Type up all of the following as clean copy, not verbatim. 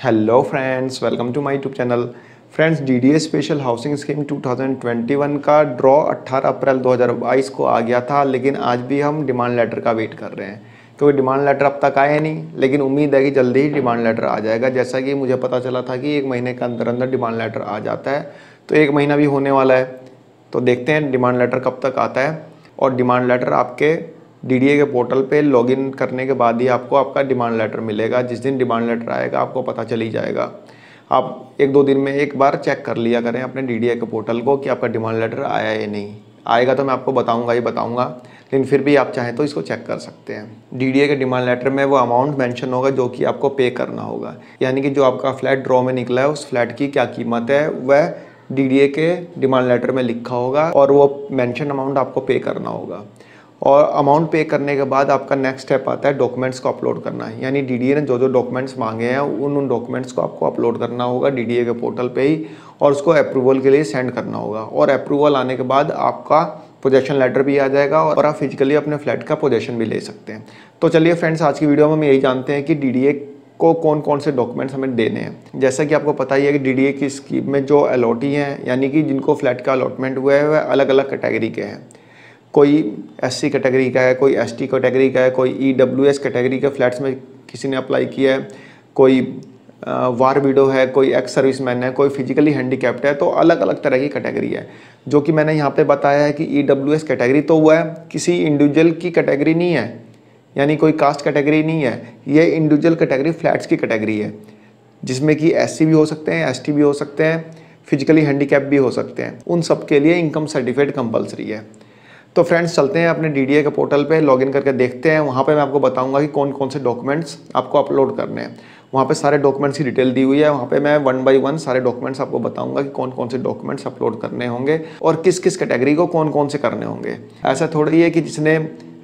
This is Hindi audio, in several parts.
Hello friends, welcome to my YouTube channel. Friends, DDA special housing scheme 2021 का ड्रॉ 18 अप्रैल 2022 को आ गया था, लेकिन आज भी हम डिमांड लेटर का वेट कर रहे हैं क्योंकि डिमांड लेटर अब तक आया नहीं। लेकिन उम्मीद है कि जल्दी ही डिमांड लेटर आ जाएगा। जैसा कि मुझे पता चला था कि 1 महीने के अंदर अंदर डिमांड लेटर आ जाता है, तो 1 महीना भी होने वाला है। तो देखते हैं डिमांड लेटर कब तक आता है। और डिमांड लेटर आपके डीडीए के पोर्टल पे लॉगिन करने के बाद ही आपको आपका डिमांड लेटर मिलेगा। जिस दिन डिमांड लेटर आएगा आपको पता चल ही जाएगा। आप 1-2 दिन में एक बार चेक कर लिया करें अपने डीडीए के पोर्टल को कि आपका डिमांड लेटर आया या नहीं। आएगा तो मैं आपको बताऊंगा ही बताऊंगा, लेकिन फिर भी आप चाहें तो इसको चेक कर सकते हैं। डीडीए के डिमांड लेटर में वो अमाउंट मेंशन होगा जो कि आपको पे करना होगा, यानी कि जो आपका फ्लैट ड्रॉ में निकला है उस फ्लैट की क्या कीमत है वह डीडीए के डिमांड लेटर में लिखा होगा और वो मेंशन अमाउंट आपको पे करना होगा। और अमाउंट पे करने के बाद आपका नेक्स्ट स्टेप आता है डॉक्यूमेंट्स को अपलोड करना है। यानी डीडीए ने जो जो डॉक्यूमेंट्स मांगे हैं उन डॉक्यूमेंट्स को आपको अपलोड करना होगा डीडीए के पोर्टल पे ही, और उसको अप्रूवल के लिए सेंड करना होगा। और अप्रूवल आने के बाद आपका पोजेशन लेटर भी आ जाएगा और आप फिजिकली अपने फ्लैट का पोजेशन भी ले सकते हैं। तो चलिए फ्रेंड्स, आज की वीडियो में हम यही जानते हैं कि डीडीए को कौन कौन से डॉक्यूमेंट्स हमें देने हैं। जैसा कि आपको पता ही है कि डीडीए की स्कीम में जो अलॉटी हैं, यानी कि जिनको फ्लैट का अलॉटमेंट हुआ है, वह अलग अलग कैटेगरी के हैं। कोई एससी कैटेगरी का है, कोई एसटी कैटेगरी का है, कोई ईडब्ल्यूएस कैटेगरी के फ्लैट्स में किसी ने अप्लाई किया है, कोई वार विडो है, कोई एक्स सर्विसमैन है, कोई फिजिकली हैंडीकैप्ड है। तो अलग अलग तरह की कैटेगरी है। जो कि मैंने यहाँ पे बताया है कि ईडब्ल्यूएस कैटेगरी तो वह किसी इंडिविजुअल की कैटेगरी नहीं है, यानी कोई कास्ट कैटेगरी नहीं है। ये इंडिविजुअल कैटेगरी फ्लैट्स की कैटेगरी है, जिसमें कि एससी भी हो सकते हैं, एसटी भी हो सकते हैं, फिजिकली हैंडीकैप भी हो सकते हैं। उन सब के लिए इनकम सर्टिफिकेट कंपलसरी है। तो फ्रेंड्स, चलते हैं अपने डीडीए के पोर्टल पे लॉगिन करके देखते हैं। वहाँ पे मैं आपको बताऊंगा कि कौन कौन से डॉक्यूमेंट्स आपको अपलोड करने हैं। वहाँ पे सारे डॉक्यूमेंट्स की डिटेल दी हुई है। वहाँ पे मैं 1 बाय 1 सारे डॉक्यूमेंट्स आपको बताऊंगा कि कौन कौन से डॉक्यूमेंट्स अपलोड करने होंगे और किस किस कैटेगरी को कौन कौन से करने होंगे। ऐसा थोड़ा ही है कि जिसने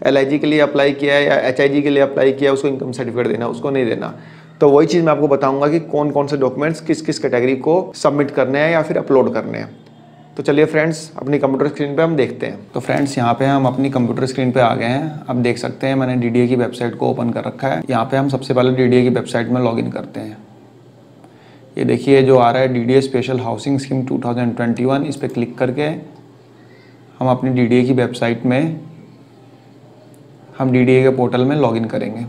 एलआईजी के लिए अप्लाई किया है या एचआईजी के लिए अप्लाई किया है उसको इनकम सर्टिफिकेट देना, उसको नहीं देना। तो वही चीज़ मैं आपको बताऊँगा कि कौन कौन से डॉक्यूमेंट्स किस किस कैटेगरी को सबमिट करने हैं या फिर अपलोड करने हैं। तो चलिए फ्रेंड्स, अपनी कंप्यूटर स्क्रीन पे हम देखते हैं। तो फ्रेंड्स, यहाँ पे हम अपनी कंप्यूटर स्क्रीन पे आ गए हैं। अब देख सकते हैं मैंने डीडीए की वेबसाइट को ओपन कर रखा है। यहाँ पे हम सबसे पहले डीडीए की वेबसाइट में लॉगिन करते हैं। ये देखिए जो आ रहा है डीडीए स्पेशल हाउसिंग स्कीम 2021, इस पर क्लिक करके हम अपनी डीडीए की वेबसाइट में हम डीडीए के पोर्टल में लॉगिन करेंगे।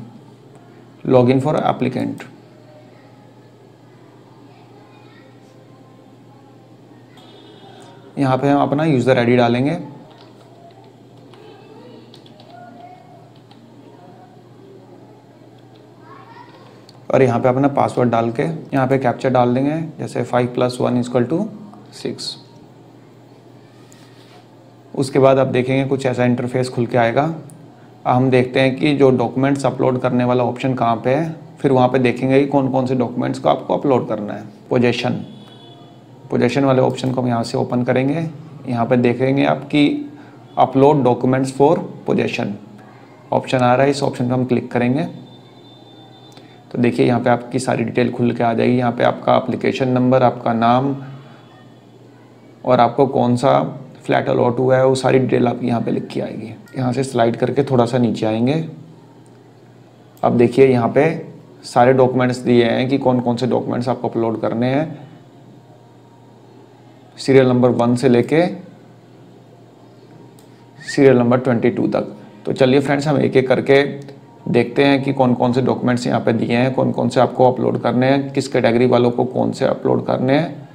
Login for applicant. यहाँ पे हम अपना यूज़र आईडी डालेंगे और यहाँ पे अपना पासवर्ड डाल के यहाँ पे कैप्चा डाल देंगे, जैसे 5 + 1 = 6। उसके बाद आप देखेंगे कुछ ऐसा इंटरफेस खुल के आएगा। हम देखते हैं कि जो डॉक्यूमेंट्स अपलोड करने वाला ऑप्शन कहाँ पे है। फिर वहाँ पे देखेंगे कि कौन कौन से डॉक्यूमेंट्स को आपको अपलोड करना है। पोजेशन वाले ऑप्शन को हम यहाँ से ओपन करेंगे। यहाँ पे देखेंगे आपकी upload documents for possession option आ रहा है। इस ऑप्शन पे हम क्लिक करेंगे तो देखिए यहाँ पे आपकी सारी डिटेल खुल के आ जाएगी। यहाँ पे आपका एप्लीकेशन नंबर, आपका नाम और आपको कौन सा फ्लैट अलॉट हुआ है वो सारी डिटेल आपकी यहाँ पे लिख के आएगी। यहाँ से स्लाइड करके थोड़ा सा नीचे आएंगे। अब देखिए यहाँ पे सारे डॉक्यूमेंट्स दिए हैं कि कौन कौन से डॉक्यूमेंट्स आपको अपलोड करने हैं, सीरियल नंबर 1 से लेके सीरियल नंबर 22 तक। तो चलिए फ्रेंड्स, हम एक एक करके देखते हैं कि कौन कौन से डॉक्यूमेंट्स यहाँ पे दिए हैं, कौन कौन से आपको अपलोड करने हैं, किस कैटेगरी वालों को कौन से अपलोड करने हैं।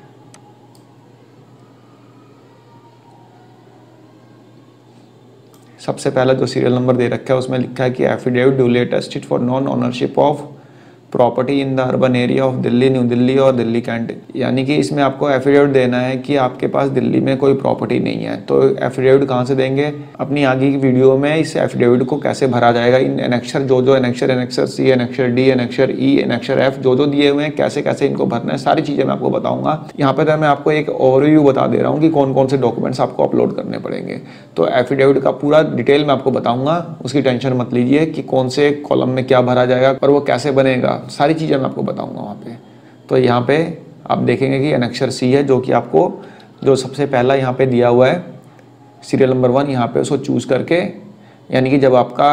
सबसे पहला जो सीरियल नंबर दे रखा है उसमें लिखा है कि affidavit duly attested for non ownership of property in the urban area of Delhi, new Delhi और दिल्ली कैंट। यानी कि इसमें आपको एफिडेविट देना है कि आपके पास दिल्ली में कोई प्रॉपर्टी नहीं है। तो एफिडेविट कहाँ से देंगे? अपनी आगे की वीडियो में इस एफिडेविट को कैसे भरा जाएगा, इन एनेक्सर जो एनेक्सर सी, एनेक्सर डी, एनेक्सर ई, एनेक्सर एफ जो दिए हुए हैं, कैसे कैसे इनको भरना है, सारी चीज़ें मैं आपको बताऊँगा। यहाँ पर मैं आपको एक ओवरव्यू बता दे रहा हूँ कि कौन कौन से डॉक्यूमेंट्स आपको अपलोड करने पड़ेंगे। तो एफिडेविट का पूरा डिटेल मैं आपको बताऊँगा, उसकी टेंशन मत लीजिए कि कौन से कॉलम में क्या भरा जाएगा और वो कैसे बनेगा, सारी चीज़ें मैं आपको बताऊंगा वहाँ पे। तो यहाँ पे आप देखेंगे कि एनेक्सर सी है जो कि आपको जो सबसे पहला यहाँ पे दिया हुआ है सीरियल नंबर 1, यहाँ पे उसको चूज़ करके, यानी कि जब आपका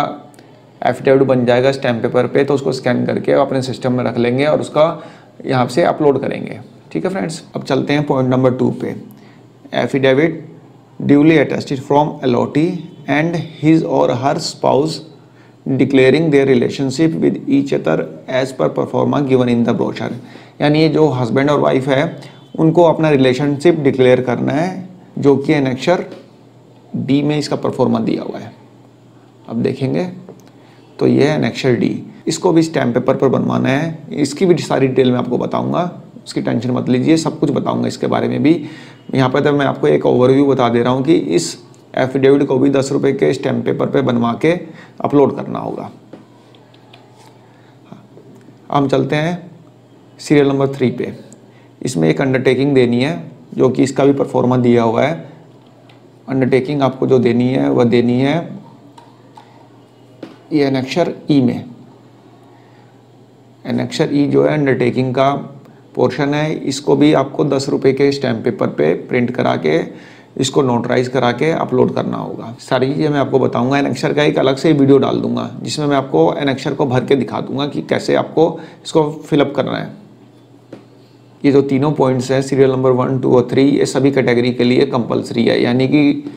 एफिडेविट बन जाएगा स्टैम्प पेपर पे तो उसको स्कैन करके अपने सिस्टम में रख लेंगे और उसका यहाँ से अपलोड करेंगे। ठीक है फ्रेंड्स, अब चलते हैं पॉइंट नंबर 2 पे। Affidavit duly attested from allottee and his or her spouse declaring their relationship with each other as per proforma given in the brochure. यानी ये जो हस्बैंड और वाइफ है उनको अपना रिलेशनशिप डिक्लेयर करना है, जो कि एनेक्सर डी में इसका परफॉर्मा दिया हुआ है। अब देखेंगे तो ये है एनेक्सर डी, इसको भी स्टैम्प पेपर पर बनवाना है। इसकी भी सारी डिटेल मैं आपको बताऊंगा, उसकी टेंशन मत लीजिए, सब कुछ बताऊंगा इसके बारे में भी। यहाँ पर तो मैं आपको एक ओवरव्यू बता दे रहा हूँ कि इस एफिडेविट को भी 10 रुपये के स्टैम्प पेपर पे बनवा के अपलोड करना होगा। हम चलते हैं सीरियल नंबर 3 पे। इसमें एक अंडरटेकिंग देनी है, जो कि इसका भी परफॉर्मा दिया हुआ है। अंडरटेकिंग आपको जो देनी है वह देनी है ये एनेक्सर ई में। एनेक्सर ई जो है अंडरटेकिंग का पोर्शन है, इसको भी आपको 10 रुपये के स्टैम्प पेपर पे प्रिंट करा के इसको नोटराइज करा के अपलोड करना होगा। सारी चीज़ें मैं आपको बताऊंगा। एनेक्सर का एक अलग से वीडियो डाल दूंगा जिसमें मैं आपको एनेक्सर को भर के दिखा दूंगा कि कैसे आपको इसको फिलअप करना है। ये जो तीनों पॉइंट्स हैं सीरियल नंबर 1, 2 और 3, ये सभी कैटेगरी के लिए कंपलसरी है। यानी कि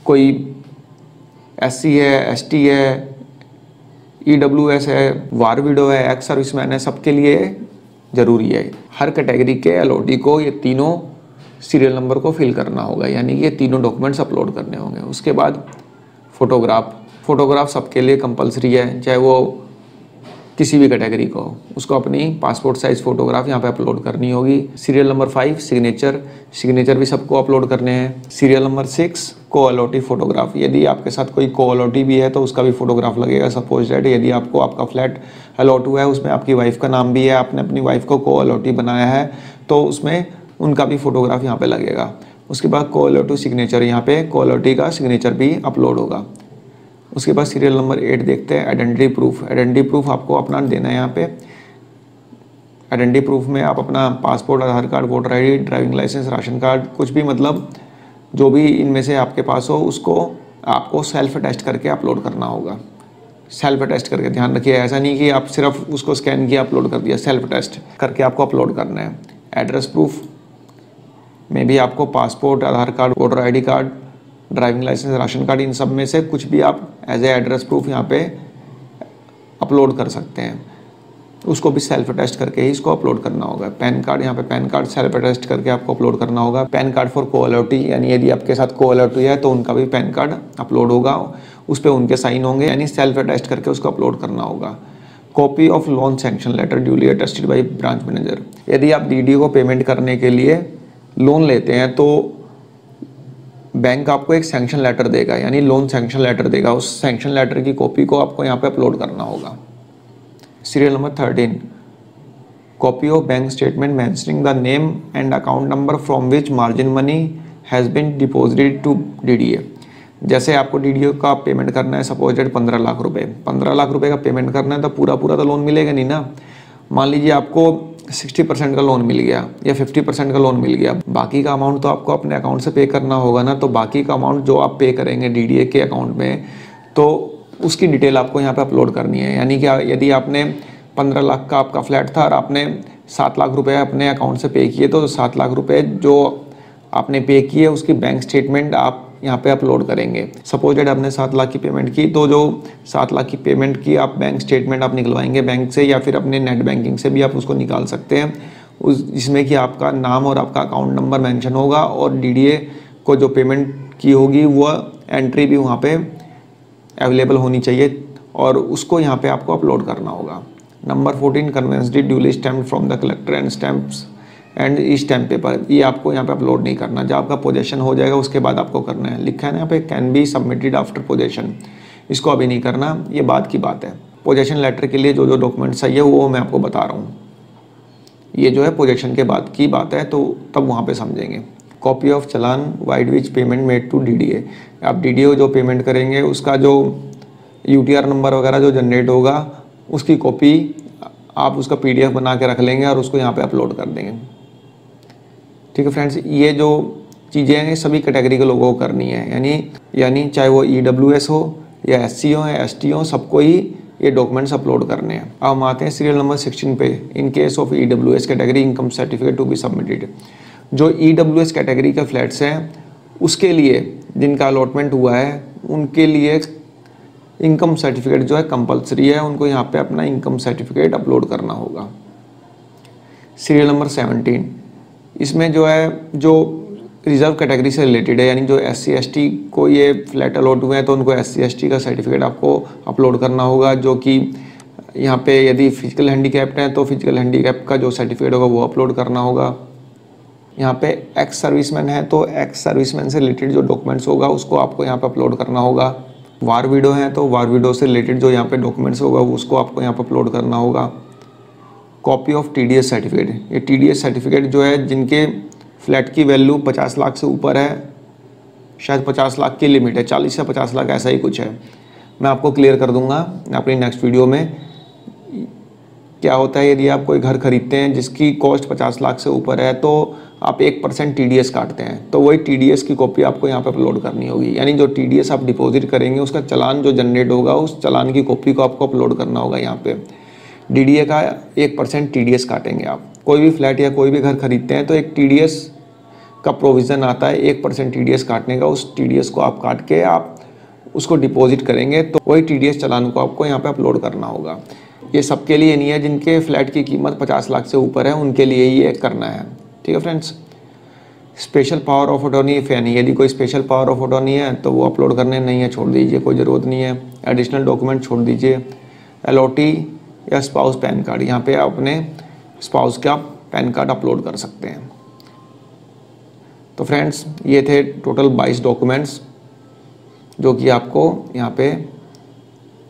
कोई SC है, ST है, EWS है, वार विडो है, एक्स सर्विसमैन है, सबके लिए ज़रूरी है। हर कैटेगरी के LOT को ये तीनों सीरियल नंबर को फिल करना होगा, यानी कि ये तीनों डॉक्यूमेंट्स अपलोड करने होंगे। उसके बाद फोटोग्राफ सबके लिए कंपलसरी है, चाहे वो किसी भी कैटेगरी को, उसको अपनी पासपोर्ट साइज़ फ़ोटोग्राफ यहाँ पे अपलोड करनी होगी। सीरियल नंबर 5 सिग्नेचर भी सबको अपलोड करने हैं। सीरियल नंबर 6 को-अलॉटी फ़ोटोग्राफ, यदि आपके साथ कोई को-अलॉटी भी है तो उसका भी फ़ोटोग्राफ लगेगा। सपोज दैट यदि आपको आपका फ्लैट अलॉट हुआ है, उसमें आपकी वाइफ का नाम भी है, आपने अपनी वाइफ को को-अलॉटी बनाया है, तो उसमें उनका भी फ़ोटोग्राफ यहाँ पे लगेगा। उसके बाद को-अलॉटी सिग्नेचर, यहाँ पे को-अलॉटी का सिग्नेचर भी अपलोड होगा। उसके बाद सीरियल नंबर 8 देखते हैं, आइडेंटिटी प्रूफ आपको अपना देना है। यहाँ पे आइडेंटिटी प्रूफ में आप अपना passport, Aadhaar card, voter ID, driving licence, ration card, कुछ भी मतलब जो भी इनमें से आपके पास हो उसको आपको सेल्फ अटेस्ट करके अपलोड करना होगा। सेल्फ अटेस्ट करके, ध्यान रखिए, ऐसा नहीं कि आप सिर्फ उसको स्कैन किया अपलोड कर दिया, सेल्फ अटेस्ट करके आपको अपलोड करना है। एड्रेस प्रूफ में भी आपको passport, Aadhaar card, voter ID card, driving licence, ration card, इन सब में से कुछ भी आप एज ए एड्रेस प्रूफ यहाँ पे अपलोड कर सकते हैं। उसको भी सेल्फ अटेस्ट करके ही इसको अपलोड करना होगा। पैन कार्ड, यहाँ पे पैन कार्ड सेल्फ अटेस्ट करके आपको अपलोड करना होगा। पैन कार्ड फॉर को-अलॉटी, यानी यदि आपके साथ को-अलॉटी है तो उनका भी पैन कार्ड अपलोड होगा, उस पर उनके साइन होंगे, यानी सेल्फ अटेस्ट करके उसको अपलोड करना होगा। Copy of loan sanction letter duly attested by branch manager, यदि आप DDO को पेमेंट करने के लिए लोन लेते हैं तो बैंक आपको एक सैंक्शन लेटर देगा, यानी लोन सैंक्शन लेटर देगा। उस सैंक्शन लेटर की कॉपी को आपको यहाँ पे अपलोड करना होगा। Serial number 13 copy of bank statement mentioning the name and account number from which margin money has been deposited to DDA। जैसे आपको DDO का पेमेंट करना है, सपोज डेट 15 लाख रुपए, 15 लाख रुपए का पेमेंट करना है तो पूरा तो लोन मिलेगा नहीं ना। मान लीजिए आपको 60% का लोन मिल गया या 50% का लोन मिल गया, बाकी का अमाउंट तो आपको अपने अकाउंट से पे करना होगा ना। तो बाकी का अमाउंट जो आप पे करेंगे DDA के अकाउंट में, तो उसकी डिटेल आपको यहाँ पे अपलोड करनी है। यानी कि यदि आपने 15 लाख का आपका फ्लैट था और आपने 7 लाख रुपए अपने अकाउंट से पे किए, तो 7 लाख रुपए जो आपने पे किए उसकी बैंक स्टेटमेंट आप यहाँ पे अपलोड करेंगे। सपोज डेट आपने 7 लाख की पेमेंट की, तो जो 7 लाख की पेमेंट की आप बैंक स्टेटमेंट आप निकलवाएंगे बैंक से, या फिर अपने नेट बैंकिंग से भी आप उसको निकाल सकते हैं, जिसमें कि आपका नाम और आपका अकाउंट नंबर मेंशन होगा, और DDA को जो पेमेंट की होगी वह एंट्री भी वहाँ पे अवेलेबल होनी चाहिए, और उसको यहाँ पे आपको अपलोड करना होगा। Number 14 conveyance deed duly stamped from the collector and stamps and e stamp paper, ये आपको यहाँ पे अपलोड नहीं करना। जब आपका पोजेशन हो जाएगा उसके बाद आपको करना है। लिखा है ना यहाँ पे can be submitted after possession, इसको अभी नहीं करना, ये बाद की बात है। पोजेशन लेटर के लिए जो जो डॉक्यूमेंट्स चाहिए वो मैं आपको बता रहा हूँ, ये जो है पोजेशन के बाद की बात है, तो तब वहाँ पे समझेंगे। Copy of challan vide which payment made to DDA, आप DDA जो पेमेंट करेंगे उसका जो UTR नंबर वगैरह जो जनरेट होगा उसकी कॉपी आप उसका PDF बना के रख लेंगे और उसको यहाँ पे अपलोड कर देंगे। ठीक है फ्रेंड्स, ये जो चीज़ें हैं सभी कैटेगरी के लोगों को करनी है, यानी चाहे वो EWS हो या SC हो या ST हो, सबको ही ये डॉक्यूमेंट्स अपलोड करने हैं। अब हम आते हैं सीरियल नंबर 16 पे। In case of EWS category income certificate to be submitted. जो EWS कैटेगरी के फ्लैट्स हैं उसके लिए जिनका अलॉटमेंट हुआ है उनके लिए इनकम सर्टिफिकेट जो है कंपलसरी है, उनको यहाँ पे अपना इनकम सर्टिफिकेट अपलोड करना होगा। सीरियल नंबर 17, इसमें जो है जो रिजर्व कैटेगरी से रिलेटेड है, यानी जो SC ST को ये फ्लैट अलॉट हुए हैं तो उनको SC ST का सर्टिफिकेट आपको अपलोड करना होगा, जो कि यहाँ पे यदि फिजिकल हैंडीकैप्ड हैं तो फिजिकल हैंडीकैप का जो सर्टिफिकेट होगा वो अपलोड करना होगा। यहाँ पे एक्स सर्विसमैन है तो एक्स सर्विसमैन से रिलेटेड जो डॉक्यूमेंट्स होगा उसको आपको यहाँ पे अपलोड करना होगा। वार विडो है तो वार विडो से रिलेटेड जो यहाँ पे डॉक्यूमेंट्स होगा उसको आपको यहाँ पे अपलोड करना होगा। कॉपी ऑफ TDS सर्टिफिकेट, ये TDS सर्टिफिकेट जो है जिनके फ्लैट की वैल्यू 50 लाख से ऊपर है, शायद 50 लाख की लिमिट है, 40 से 50 लाख ऐसा ही कुछ है, मैं आपको क्लियर कर दूंगा अपनी नेक्स्ट वीडियो में। क्या होता है यदि आप कोई घर खरीदते हैं जिसकी कॉस्ट 50 लाख से ऊपर है तो आप 1% TDS काटते हैं, तो वही TDS की कॉपी आपको यहाँ पे अपलोड करनी होगी। यानी जो TDS आप डिपॉजिट करेंगे उसका चालान जो जनरेट होगा उस चालान की कॉपी को आपको अपलोड करना होगा। यहाँ पे DDA का 1% TDS काटेंगे आप। कोई भी फ्लैट या कोई भी घर खरीदते हैं तो एक TDS का प्रोविज़न आता है 1% TDS काटने का। उस TDS को आप काट के आप उसको डिपॉजिट करेंगे तो वही TDS चालान को आपको यहाँ पे अपलोड करना होगा। ये सबके लिए नहीं है, जिनके फ्लैट की कीमत 50 लाख से ऊपर है उनके लिए ये करना है। ठीक है friends. Special power of attorney if any, यदि कोई स्पेशल पावर ऑफ अटॉर्नी है तो वो अपलोड करने नहीं है, छोड़ दीजिए, कोई ज़रूरत नहीं है। एडिशनल डॉक्यूमेंट छोड़ दीजिए। LOT या स्पाउस पैन कार्ड, यहाँ पे आप अपने स्पाउस का पैन कार्ड अपलोड कर सकते हैं। तो फ्रेंड्स ये थे टोटल 22 डॉक्यूमेंट्स जो कि आपको यहाँ पे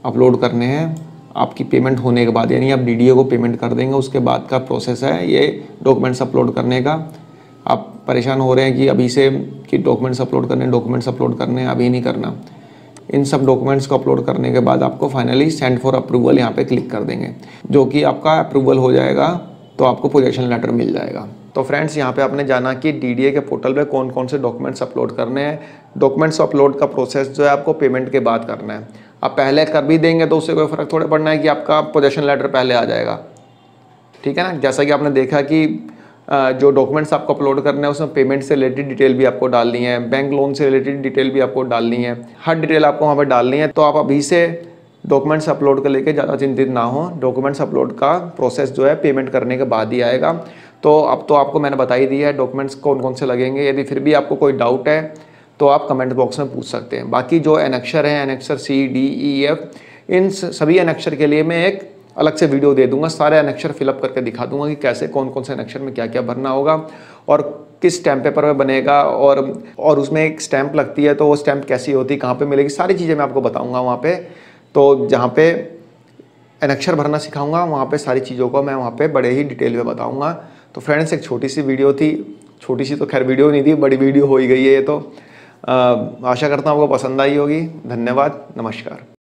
अपलोड करने हैं आपकी पेमेंट होने के बाद, यानी आप DDA को पेमेंट कर देंगे उसके बाद का प्रोसेस है ये डॉक्यूमेंट्स अपलोड करने का। आप परेशान हो रहे हैं कि अभी से कि डॉक्यूमेंट्स अपलोड करने अभी नहीं करना। इन सब डॉक्यूमेंट्स को अपलोड करने के बाद आपको फाइनली सेंड फॉर अप्रूवल यहाँ पे क्लिक कर देंगे, जो कि आपका अप्रूवल हो जाएगा तो आपको पोजेशन लेटर मिल जाएगा। तो फ्रेंड्स यहाँ पे आपने जाना कि DDA के पोर्टल पे कौन कौन से डॉक्यूमेंट्स अपलोड करने हैं। डॉक्यूमेंट्स अपलोड का प्रोसेस जो है आपको पेमेंट के बाद करना है। आप पहले कर भी देंगे तो उससे कोई फ़र्क थोड़ा पड़ना है कि आपका पोजेशन लेटर पहले आ जाएगा। ठीक है ना। जैसा कि आपने देखा कि जो डॉक्यूमेंट्स आपको अपलोड करने हैं उसमें पेमेंट से रिलेटेड डिटेल भी आपको डालनी है, बैंक लोन से रिलेटेड डिटेल भी आपको डालनी है, हर डिटेल आपको वहाँ पर डालनी है। तो आप अभी से डॉक्यूमेंट्स अपलोड कर लेके ज़्यादा चिंतित ना हो। डॉक्यूमेंट्स अपलोड का प्रोसेस जो है पेमेंट करने के बाद ही आएगा। तो अब तो आपको मैंने बता ही दिया है डॉक्यूमेंट्स कौन कौन से लगेंगे। यदि फिर भी आपको कोई डाउट है तो आप कमेंट बॉक्स में पूछ सकते हैं। बाकी जो एनेक्शर हैं, annexure C, D, E, F, इन सभी एनेक्शर के लिए मैं एक अलग से वीडियो दे दूंगा। सारे एनेक्शर फिलअप करके दिखा दूंगा कि कैसे कौन कौन से एनेक्शर में क्या क्या भरना होगा और किस स्टैम्प पेपर में बनेगा, और उसमें एक स्टैम्प लगती है तो वो स्टैम्प कैसी होती है, कहाँ पे मिलेगी, सारी चीज़ें मैं आपको बताऊंगा वहाँ पे। तो जहाँ पे एनेक्शर भरना सिखाऊंगा वहाँ पे सारी चीज़ों को मैं वहाँ पे बड़े ही डिटेल में बताऊँगा। तो फ्रेंड्स एक छोटी सी वीडियो थी, छोटी सी तो खैर वीडियो नहीं थी, बड़ी वीडियो हो ही गई है ये तो। आशा करता हूँ आपको पसंद आई होगी। धन्यवाद, नमस्कार।